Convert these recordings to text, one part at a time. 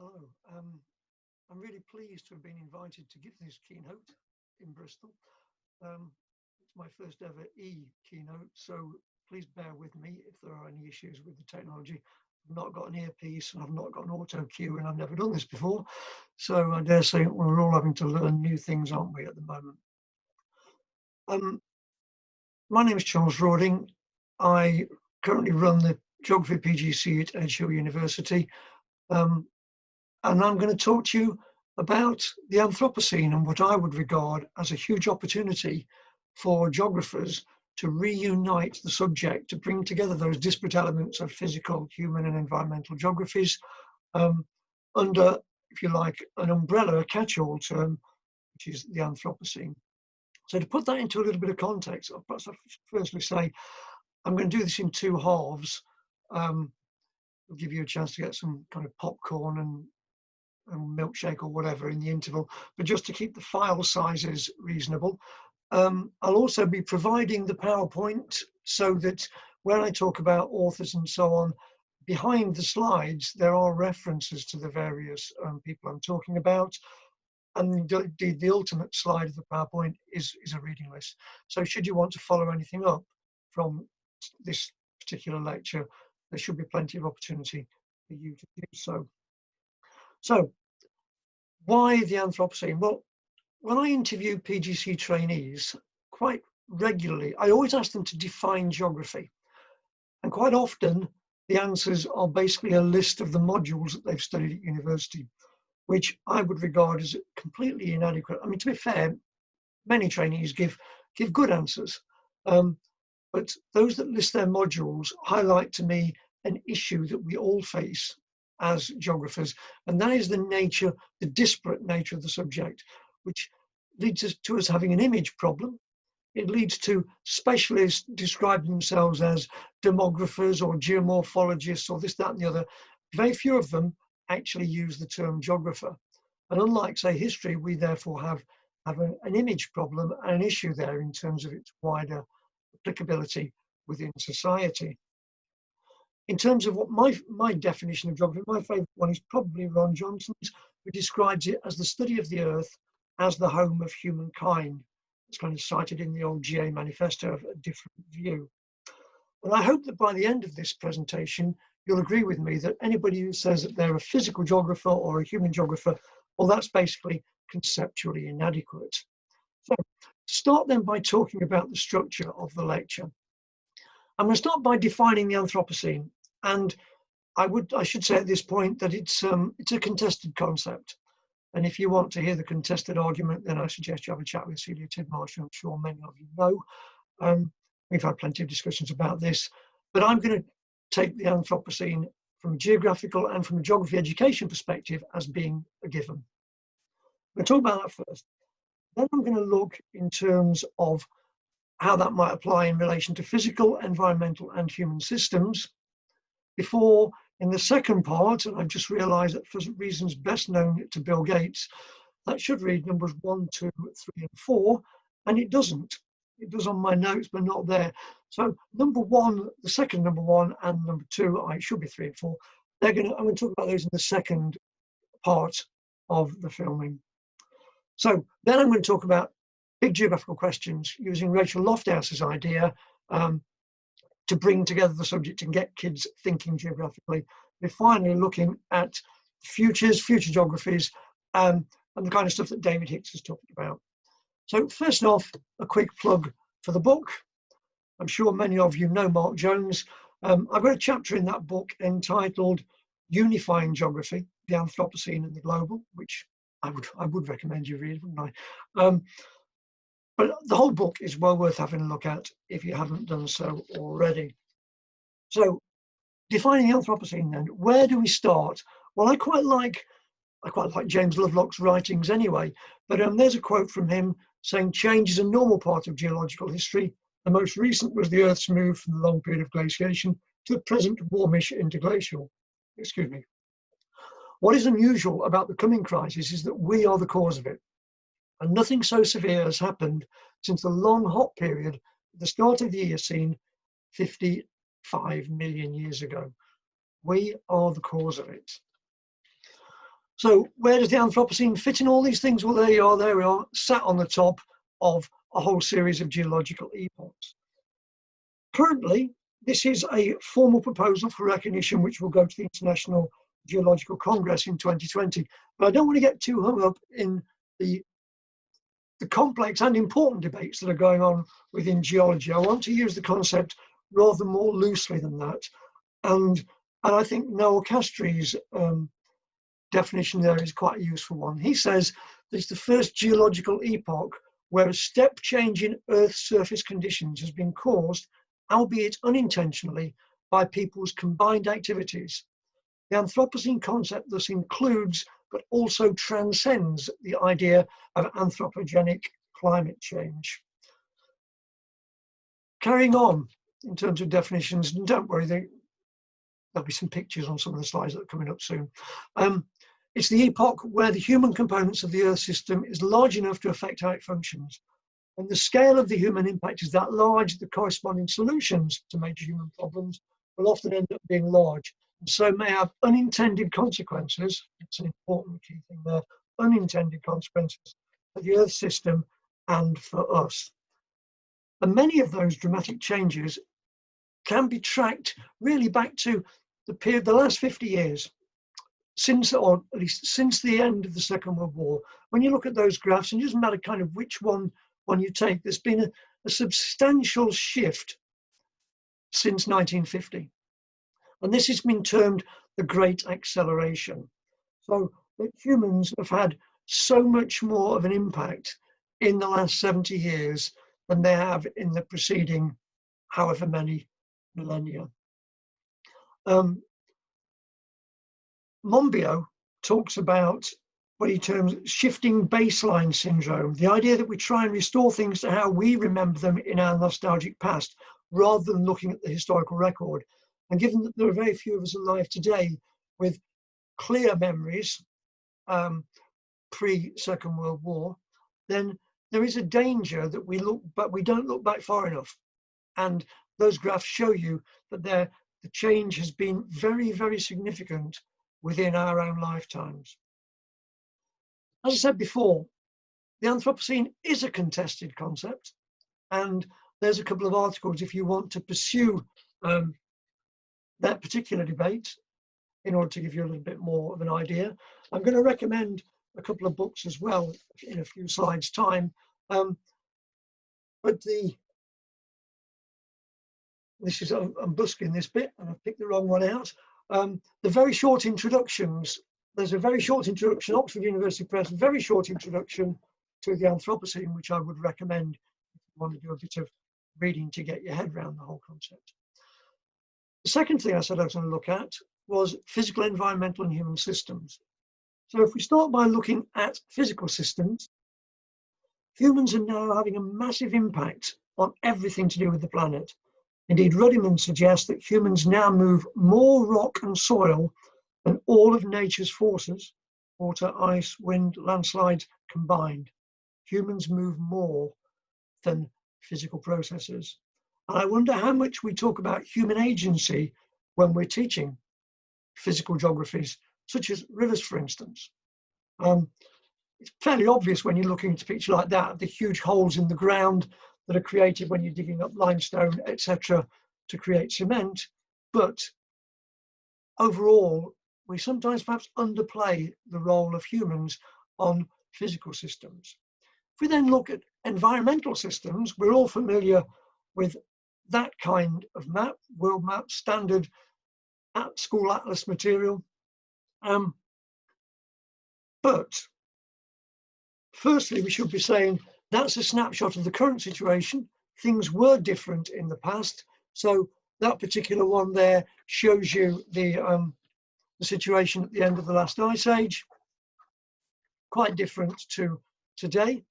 Hello. I'm really pleased to have been invited to give this keynote in Bristol. It's my first ever keynote, so please bear with me if there are any issues with the technology. I've not got an earpiece and I've not got an auto cue, and I've never done this before. So I dare say we're all having to learn new things, aren't we, at the moment? My name is Charles Rawding. I currently run the Geography PGC at Edge Hill University. And I'm going to talk to you about the Anthropocene and what I would regard as a huge opportunity for geographers to reunite the subject, to bring together those disparate elements of physical, human and environmental geographies under, if you like, an umbrella, a catch-all term, which is the Anthropocene. So to put that into a little bit of context, I'll perhaps firstly say, I'm going to do this in two halves. I'll give you a chance to get some kind of popcorn and milkshake or whatever in the interval, but just to keep the file sizes reasonable. I'll also be providing the PowerPoint so that when I talk about authors and so on, behind the slides, there are references to the various people I'm talking about. And indeed, the ultimate slide of the PowerPoint is a reading list. So should you want to follow anything up from this particular lecture, there should be plenty of opportunity for you to do so. So, why the Anthropocene? Well, when I interview PGC trainees quite regularly, I always ask them to define geography. And quite often, the answers are basically a list of the modules that they've studied at university, which I would regard as completely inadequate. I mean, to be fair, many trainees give good answers. But those that list their modules highlight to me an issue that we all face as geographers, and that is the disparate nature of the subject, which leads us to us having an image problem. It leads to specialists describing themselves as demographers or geomorphologists or this, that, and the other. Very few of them actually use the term geographer. And unlike, say, history, we therefore have an image problem and an issue there in terms of its wider applicability within society. In terms of what my definition of geography, my favourite one is probably Ron Johnson's, who describes it as the study of the earth as the home of humankind. It's kind of cited in the old GA manifesto of a different view. And I hope that by the end of this presentation, you'll agree with me that anybody who says that they're a physical geographer or a human geographer, well, that's basically conceptually inadequate. So start then by talking about the structure of the lecture. I'm going to start by defining the Anthropocene, and I should say at this point that it's a contested concept. And if you want to hear the contested argument, then I suggest you have a chat with Celia Tidmarsh, who I'm sure many of you know. We've had plenty of discussions about this, but I'm going to take the Anthropocene from a geographical and from a geography education perspective as being a given. We'll talk about that first. Then I'm going to look in terms of how that might apply in relation to physical, environmental, and human systems. Before, in the second part, and I've just realised that for reasons best known to Bill Gates, that should read numbers 1, 2, 3, and 4, and it doesn't. It does on my notes, but not there. So number 1, the second number 1, and number 2, it should be 3 and 4. I'm going to talk about those in the second part of the filming. So then I'm going to talk about big geographical questions using Rachel Lofthouse's idea to bring together the subject and get kids thinking geographically. We're finally looking at future geographies, and the kind of stuff that David Hicks has talked about. So first off, a quick plug for the book. I'm sure many of you know Mark Jones. I've got a chapter in that book entitled Unifying Geography, the Anthropocene and the Global, which I would recommend you read, wouldn't I? But the whole book is well worth having a look at if you haven't done so already. So, defining the Anthropocene then, where do we start? Well, I quite like James Lovelock's writings anyway, but there's a quote from him saying change is a normal part of geological history. The most recent was the Earth's move from the long period of glaciation to the present warmish interglacial. Excuse me. What is unusual about the coming crisis is that we are the cause of it. And nothing so severe has happened since the long hot period at the start of the Eocene 55 million years ago. We are the cause of it. So where does the Anthropocene fit in all these things? Well, there we are, sat on the top of a whole series of geological epochs. Currently, this is a formal proposal for recognition which will go to the International Geological Congress in 2020. But I don't want to get too hung up in the complex and important debates that are going on within geology. I want to use the concept rather more loosely than that. And I think Noel Castrie's definition there is quite a useful one. He says it's the first geological epoch where a step change in Earth's surface conditions has been caused, albeit unintentionally, by people's combined activities. The Anthropocene concept thus includes, but also transcends, the idea of anthropogenic climate change. Carrying on in terms of definitions, and don't worry, there'll be some pictures on some of the slides that are coming up soon. It's the epoch where the human components of the Earth system is large enough to affect how it functions. When the scale of the human impact is that large, the corresponding solutions to major human problems will often end up being large, and so may have unintended consequences. It's an important key thing there, unintended consequences for the Earth system and for us. And many of those dramatic changes can be tracked really back to the last 50 years, or at least since the end of the Second World War. When you look at those graphs, and it doesn't matter kind of which one you take, there's been a substantial shift since 1950. And this has been termed the Great Acceleration. So that humans have had so much more of an impact in the last 70 years than they have in the preceding however many millennia. Monbiot talks about what he terms shifting baseline syndrome, the idea that we try and restore things to how we remember them in our nostalgic past, rather than looking at the historical record. And given that there are very few of us alive today with clear memories pre-Second World War, then there is a danger that we don't look back far enough. And those graphs show you that the change has been very, very significant within our own lifetimes. As I said before, the Anthropocene is a contested concept, and there's a couple of articles if you want to pursue that particular debate in order to give you a little bit more of an idea. I'm going to recommend a couple of books as well in a few slides' time. I'm busking this bit and I've picked the wrong one out. The very short introductions, there's a very short introduction, Oxford University Press, very short introduction to the Anthropocene, which I would recommend if you want to do a bit of reading to get your head around the whole concept. The second thing I said I was going to look at was physical, environmental, and human systems. So if we start by looking at physical systems, humans are now having a massive impact on everything to do with the planet. Indeed, Rawding suggests that humans now move more rock and soil than all of nature's forces, water, ice, wind, landslides combined. Humans move more than physical processes. And I wonder how much we talk about human agency when we're teaching physical geographies, such as rivers, for instance. It's fairly obvious when you're looking at a picture like that, the huge holes in the ground that are created when you're digging up limestone, etc., to create cement. But overall, we sometimes perhaps underplay the role of humans on physical systems. If we then look at environmental systems, we're all familiar with that kind of map, world map, standard at school atlas material. But firstly, we should be saying that's a snapshot of the current situation. Things were different in the past. So that particular one there shows you the situation at the end of the last ice age, quite different to today,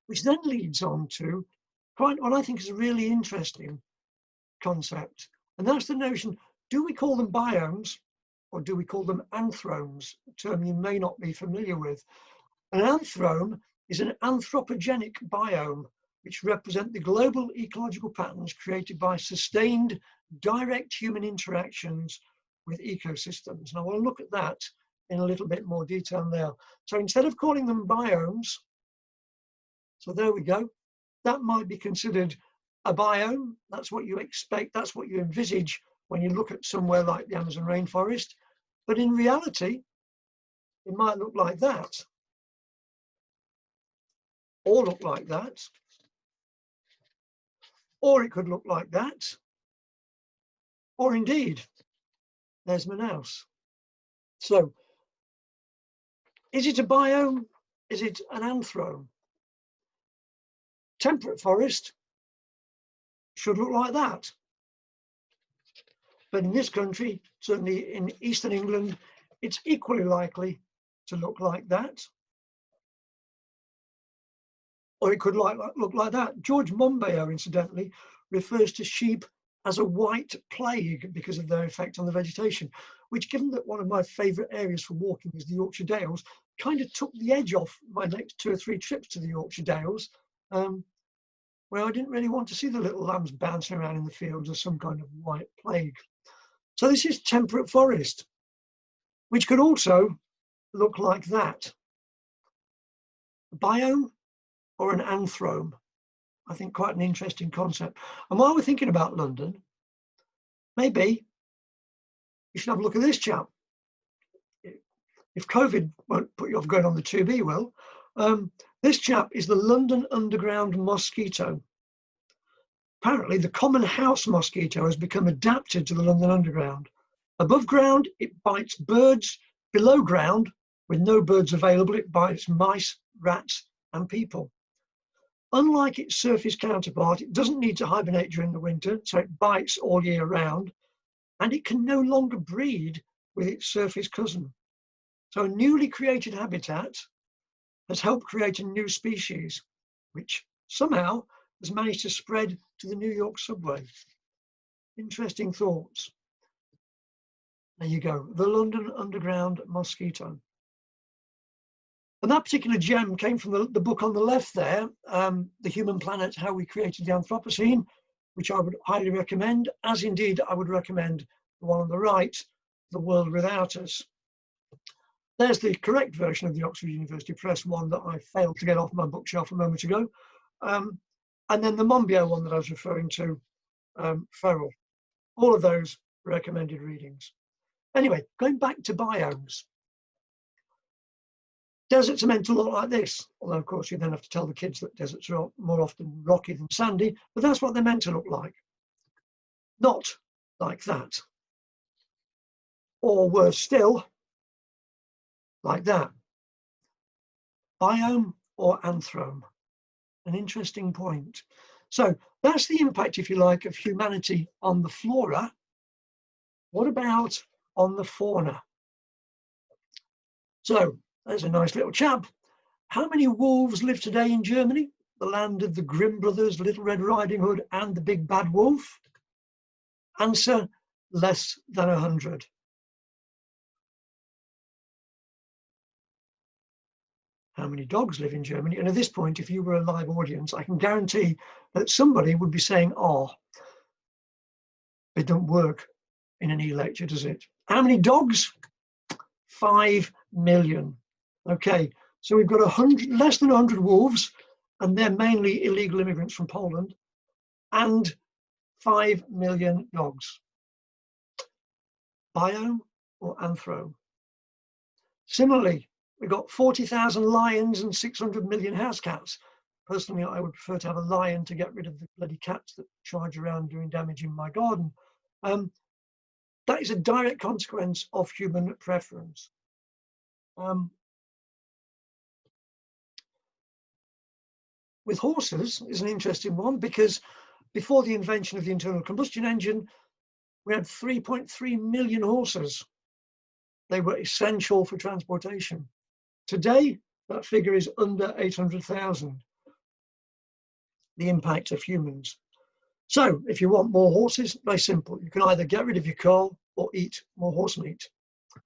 which then leads on to quite what I think is a really interesting concept. And that's the notion, do we call them biomes or do we call them anthromes, a term you may not be familiar with? An anthrome is an anthropogenic biome, which represent the global ecological patterns created by sustained direct human interactions with ecosystems. And I want to look at that in a little bit more detail now. So instead of calling them biomes, so there we go, that might be considered a biome. That's what you expect, that's what you envisage when you look at somewhere like the Amazon rainforest. But in reality, it might look like that, or look like that, or it could look like that, or indeed, there's Manaus. So, is it a biome? Is it an anthrome? Temperate forest should look like that. But in this country, certainly in eastern England, it's equally likely to look like that. Or it could look like that. George Monbiot, incidentally, refers to sheep as a white plague because of their effect on the vegetation, which, given that one of my favourite areas for walking is the Yorkshire Dales, kind of took the edge off my next 2 or 3 trips to the Yorkshire Dales, where I didn't really want to see the little lambs bouncing around in the fields as some kind of white plague. So this is temperate forest, which could also look like that. A biome or an anthrome. I think quite an interesting concept. And while we're thinking about London, maybe you should have a look at this chap. If COVID won't put you off going on the tube, he will. This chap is the London Underground mosquito. Apparently, the common house mosquito has become adapted to the London Underground. Above ground, it bites birds. Below ground, with no birds available, it bites mice, rats, and people. Unlike its surface counterpart, it doesn't need to hibernate during the winter, so it bites all year round, and it can no longer breed with its surface cousin. So a newly created habitat has helped create a new species, which somehow has managed to spread to the New York subway. Interesting thoughts. There you go, the London Underground mosquito. And that particular gem came from the book on the left there, The Human Planet, How We Created the Anthropocene, which I would highly recommend, as indeed I would recommend the one on the right, The World Without Us. There's the correct version of the Oxford University Press one that I failed to get off my bookshelf a moment ago. And then the Monbiot one that I was referring to, Ferrell. All of those recommended readings. Anyway, going back to biomes. Deserts are meant to look like this, although of course you then have to tell the kids that deserts are more often rocky than sandy, but that's what they're meant to look like. Not like that. Or worse still, like that. Biome or anthrome? An interesting point. So that's the impact, if you like, of humanity on the flora. What about on the fauna? So there's a nice little chap. How many wolves live today in Germany, the land of the Grimm brothers, Little Red Riding Hood, and the Big Bad Wolf? Answer, less than 100. How many dogs live in Germany? And at this point, if you were a live audience, I can guarantee that somebody would be saying, oh, it don't work in an e-lecture, does it? How many dogs? 5 million. Okay, so we've got less than 100 wolves, and they're mainly illegal immigrants from Poland, and 5 million dogs. Biome or anthrome? Similarly, we've got 40,000 lions and 600 million house cats. Personally, I would prefer to have a lion to get rid of the bloody cats that charge around doing damage in my garden. That is a direct consequence of human preference. With horses is an interesting one, because before the invention of the internal combustion engine, we had 3.3 million horses. They were essential for transportation. Today, that figure is under 800,000. The impact of humans. So if you want more horses, very simple. You can either get rid of your coal or eat more horse meat. At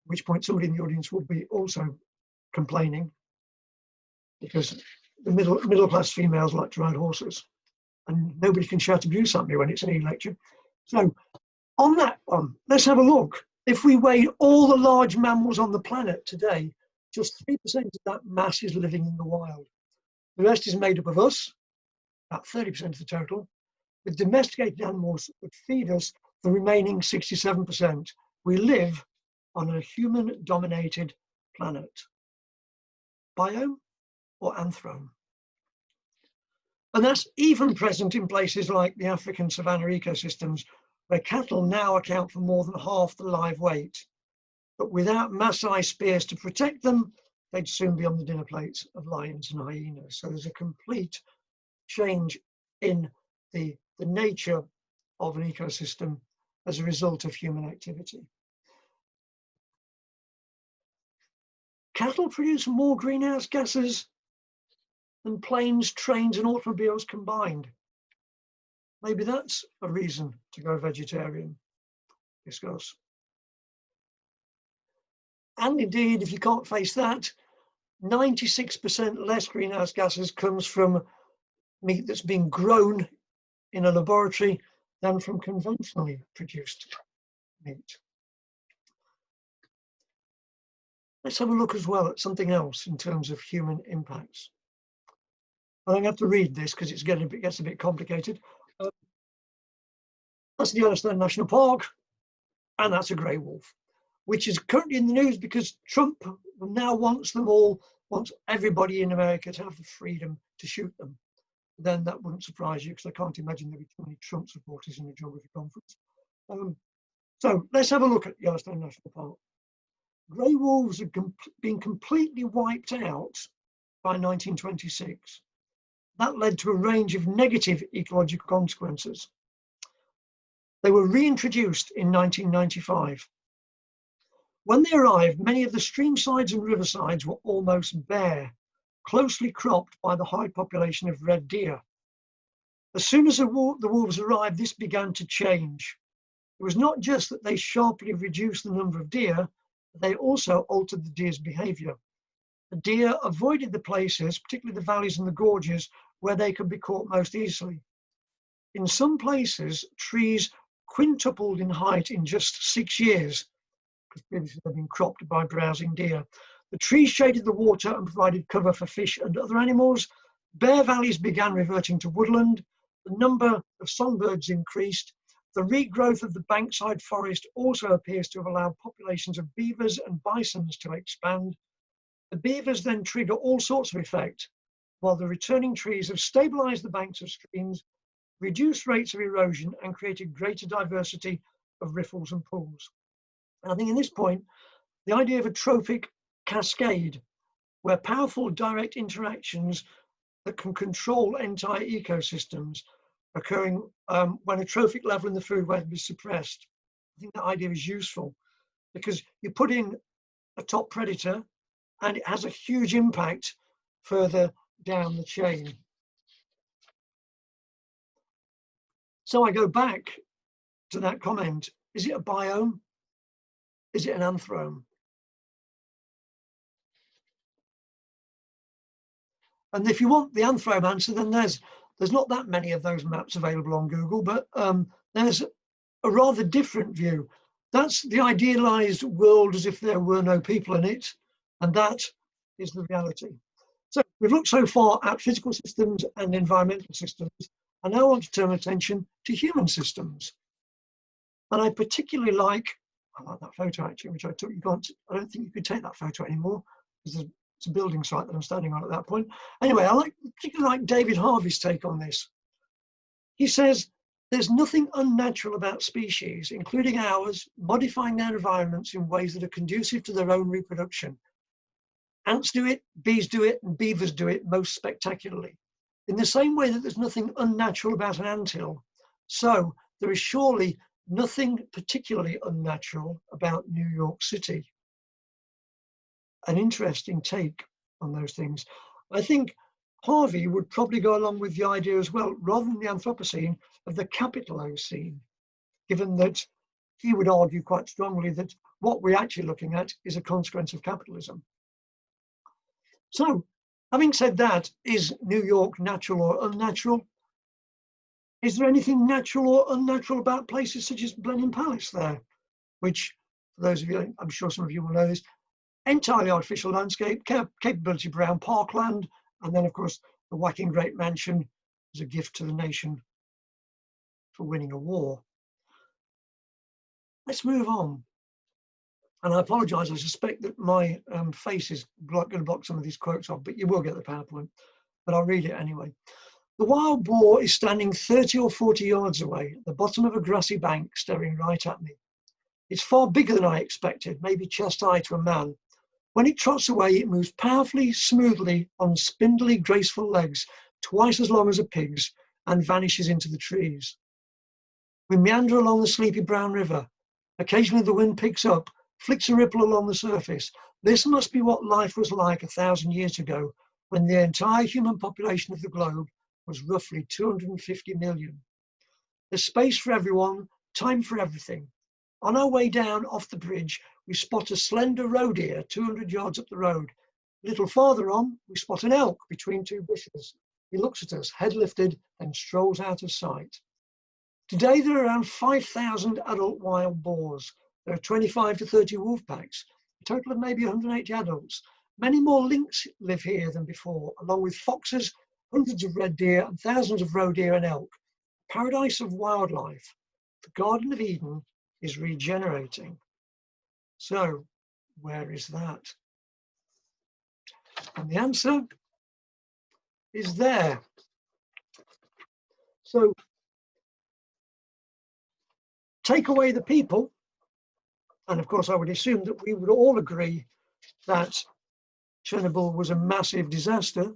which point somebody in the audience will be also complaining, because the middle class females like to ride horses, and nobody can shout abuse at me when it's an e-lecture. So on that one, let's have a look. If we weighed all the large mammals on the planet today, just 3% of that mass is living in the wild. The rest is made up of us, about 30% of the total, with domesticated animals that would feed us the remaining 67%. We live on a human-dominated planet. Biome or anthrome? And that's even present in places like the African savanna ecosystems, where cattle now account for more than half the live weight. But without Maasai spears to protect them, they'd soon be on the dinner plates of lions and hyenas. So there's a complete change in the nature of an ecosystem as a result of human activity. Cattle produce more greenhouse gases than planes, trains, and automobiles combined. Maybe that's a reason to go vegetarian. Discuss. And indeed, if you can't face that, 96% less greenhouse gases comes from meat that's been grown in a laboratory than from conventionally produced meat. Let's have a look as well at something else in terms of human impacts. I'm going to have to read this because it gets a bit complicated. That's the Yellowstone National Park, and that's a grey wolf, which is currently in the news because Trump now wants everybody in America to have the freedom to shoot them. Then that wouldn't surprise you, because I can't imagine there'd be too many Trump supporters in a geography conference. So let's have a look at Yellowstone National Park. Grey wolves have been completely wiped out by 1926. That led to a range of negative ecological consequences. They were reintroduced in 1995. When they arrived, many of the streamsides and riversides were almost bare, closely cropped by the high population of red deer. As soon as the wolves arrived, this began to change. It was not just that they sharply reduced the number of deer, but they also altered the deer's behavior. The deer avoided the places, particularly the valleys and the gorges, where they could be caught most easily. In some places, trees quintupled in height in just 6 years, because previously they'd been cropped by browsing deer. The trees shaded the water and provided cover for fish and other animals. Bare valleys began reverting to woodland. The number of songbirds increased. The regrowth of the bankside forest also appears to have allowed populations of beavers and bisons to expand. The beavers then trigger all sorts of effect, while the returning trees have stabilized the banks of streams, reduced rates of erosion, and created greater diversity of riffles and pools. And I think in this point, the idea of a trophic cascade, where powerful direct interactions that can control entire ecosystems occurring when a trophic level in the food web is suppressed. I think that idea is useful because you put in a top predator and it has a huge impact further down the chain. So I go back to that comment. Is it a biome? Is it an anthrome? And if you want the anthrome answer, then there's not that many of those maps available on Google, but there's a rather different view. That's the idealized world as if there were no people in it, and that is the reality. So we've looked so far at physical systems and environmental systems, and now I want to turn attention to human systems. And I particularly like that photo actually, which I took. I don't think you could take that photo anymore because it's a building site that I'm standing on at that point. Anyway, I particularly like David Harvey's take on this. He says, there's nothing unnatural about species, including ours, modifying their environments in ways that are conducive to their own reproduction. Ants do it, bees do it, and beavers do it most spectacularly. In the same way that there's nothing unnatural about an anthill, so there is surely nothing particularly unnatural about New York City. An interesting take on those things. I think Harvey would probably go along with the idea as well, rather than the Anthropocene, of the Capitalocene, given that he would argue quite strongly that what we're actually looking at is a consequence of capitalism. So, having said that, is New York natural or unnatural? Is there anything natural or unnatural about places such as Blenheim Palace there, which for those of you, I'm sure some of you will know this, entirely artificial landscape, capability brown parkland, and then of course the whacking great mansion as a gift to the nation for winning a war. Let's move on. And I apologise, I suspect that my face is going to block some of these quotes off, but you will get the PowerPoint, but I'll read it anyway. The wild boar is standing 30 or 40 yards away at the bottom of a grassy bank, staring right at me. It's far bigger than I expected, maybe chest high to a man. When it trots away, it moves powerfully, smoothly, on spindly, graceful legs, twice as long as a pig's, and vanishes into the trees. We meander along the sleepy brown river. Occasionally the wind picks up, flicks a ripple along the surface. This must be what life was like 1,000 years ago, when the entire human population of the globe was roughly 250 million. There's space for everyone, time for everything. On our way down off the bridge, we spot a slender roe deer 200 yards up the road. A little farther on, we spot an elk between two bushes. He looks at us, head lifted, and strolls out of sight. Today, there are around 5,000 adult wild boars. There are 25 to 30 wolf packs, a total of maybe 180 adults. Many more lynx live here than before, along with foxes, hundreds of red deer, and thousands of roe deer and elk. Paradise of wildlife. The Garden of Eden is regenerating. So, where is that? And the answer is there. So, take away the people, and of course I would assume that we would all agree that Chernobyl was a massive disaster,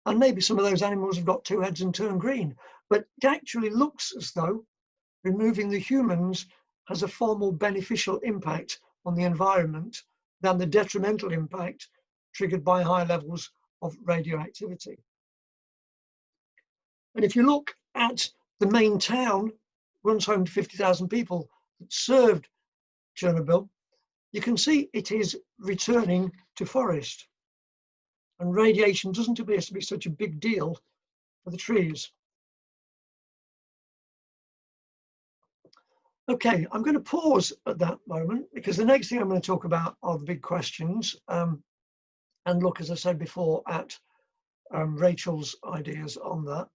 and maybe some of those animals have got two heads and turn green, but it actually looks as though removing the humans has a far more beneficial impact on the environment than the detrimental impact triggered by high levels of radioactivity. And if you look at the main town, runs home to 50,000 people, that served Chernobyl, you can see it is returning to forest. And radiation doesn't appear to be such a big deal for the trees. Okay, I'm going to pause at that moment because the next thing I'm going to talk about are the big questions and look, as I said before, at Rachel's ideas on that.